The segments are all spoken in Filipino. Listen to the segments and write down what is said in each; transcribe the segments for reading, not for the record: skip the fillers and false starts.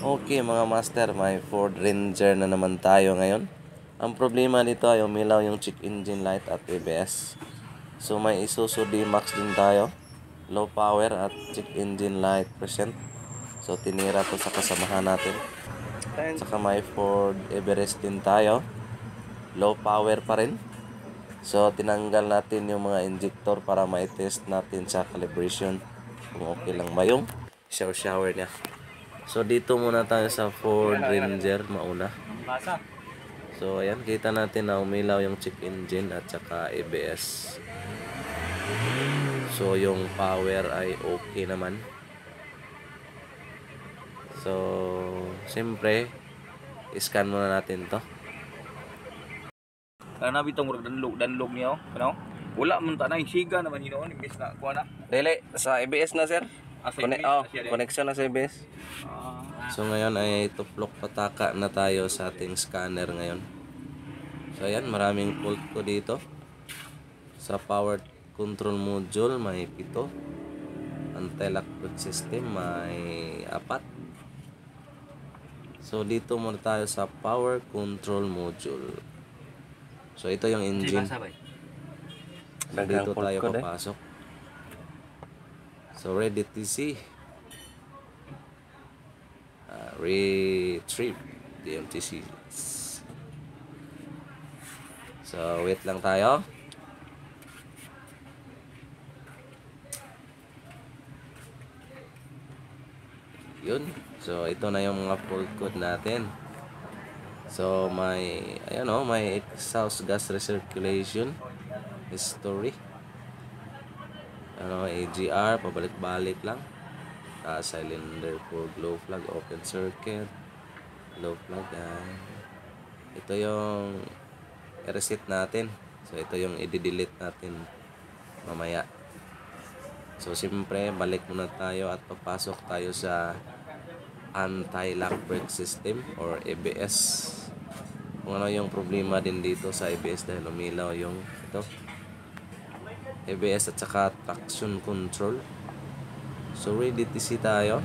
Okay mga master, may Ford Ranger na naman tayo ngayon. Ang problema dito ay umilaw yung check engine light at ABS. So may Isuzu D-Max din tayo. Low power at check engine light present. So tinira to sa kasamahan natin. Saka may Ford Everest din tayo. Low power pa rin. So tinanggal natin yung mga injector para ma-test natin sa calibration kung okay lang ba yung shower niya. So dito muna tayo sa Ford Ranger mauna. So ayan, kita natin na umilaw yung check engine at saka ABS. So yung power ay okay naman. So siyempre scan muna natin to. Karena bitong murag danlog niyo, ano? Wala man ta na siga naman hinoon imbes na kuha na. Dili sa ABS na sir. ABS, Connection na sa ABS. Ah, So ngayon ay tuplok pataka na tayo sa ating scanner ngayon. So ayan, maraming fault ko dito. Sa power control module may 7. Anti-lock brake system may 4. So dito muna tayo sa power control module. So ito yung engine. So dito tayo papasok. So ready TC. Retrieve DMTC. So wait lang tayo. Yun. So ito na yung mga fault code natin. So may may exhaust gas recirculation history. AGR pabalik-balik lang. Cylinder for glow flag, open circuit, glow flag. Ito yung i-reset natin. So ito yung i-delete natin mamaya. So siyempre balik muna tayo at papasok tayo sa anti-lock brake system or ABS. Kung ano yung problema din dito sa ABS dahil umilaw yung ito ABS at saka traction control. So ready TC tayo.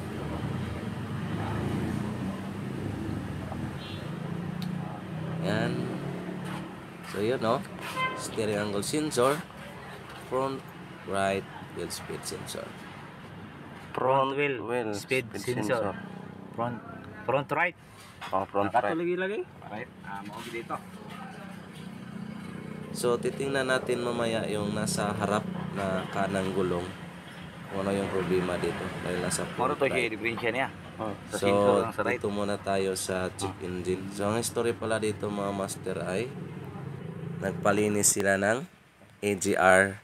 Yan. So yun steering angle sensor, front right wheel speed sensor. Front wheel speed sensor. Front right. Front right. lagi. Right. Mao dito. So titingnan natin mamaya yung nasa harap na kanang gulong. Kung ano yung problema dito dahil nasa front to right. differential niya. So dito muna tayo sa check engine. So ang story pala dito mga master ay nagpalinis sila ng AGR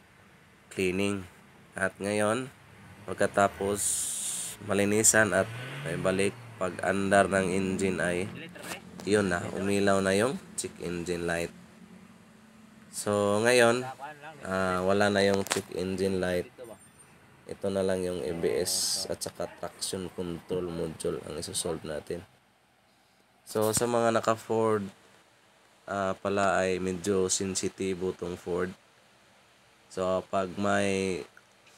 cleaning. At ngayon pagkatapos malinisan at may balik pag-andar ng engine ay yun na, umilaw na yung check engine light. So ngayon wala na yung check engine light. Ito na lang yung ABS at saka traction control module ang isosolve natin. So sa mga naka Ford pala ay medyo sensitibo tong Ford. So pag may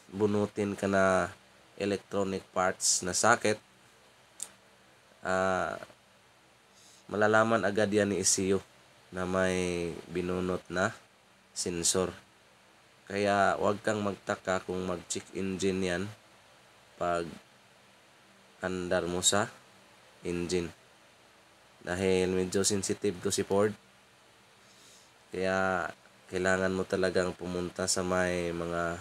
bunutin ka na electronic parts na socket, malalaman agad yan ni ECU na may binunot na sensor. Kaya wag kang magtaka kung mag-check engine yan pag andar mo sa engine. Dahil medyo sensitive to si Ford. Kaya kailangan mo talagang pumunta sa may mga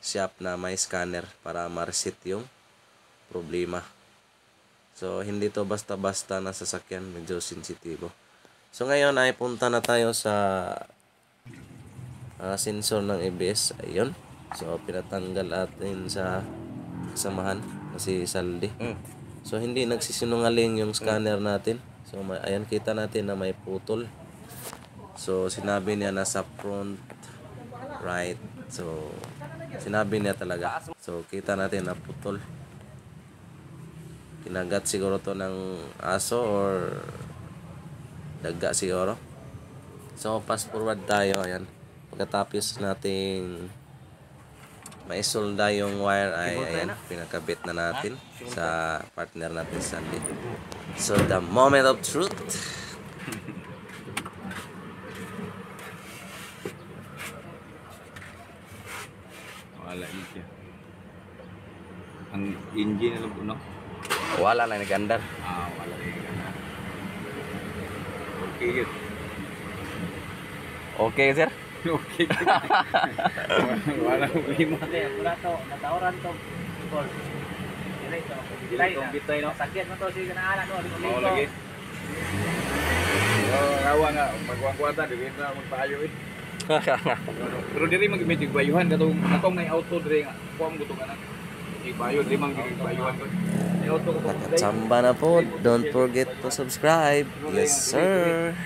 shop na may scanner para ma-reset yung problema. So hindi to basta-basta na sasakyan, medyo sensitibo. So ngayon ay punta na tayo sa sensor ng ABS. Ayun. So pinatanggal natin sa kasamahan na si Saldi. So hindi nagsisinungaling yung scanner natin. So ayan, kita natin na may putol. So sinabi niya nasa front right. So sinabi niya talaga. So kita natin na putol. Kinagat siguro to ng aso or daga siguro. So fast forward tayo. Ayan. Pagkatapos nating maisolda yung wire ay ayan, pinakabit na natin sa partner natin Sandy. So the moment of truth. Wala siya. Ang engine na no? Wala na nagandar. Wala rin. Okay yun. Okay, sir. Okay. Wala problema. Wala to, natawaran to. Call. Bitay no. Sakit mo to sige na ana no. Mau lagi. Rawa nga magkuwang-kuwata dili na magpaayo eh. Pero diri mag-meeting bayuhan katong may auto diri nga. Kuwang gusto ka na. Ibayo di man bayuhan ko. May auto ko. Nakachamba na po. Don't forget to subscribe. Yes, sir.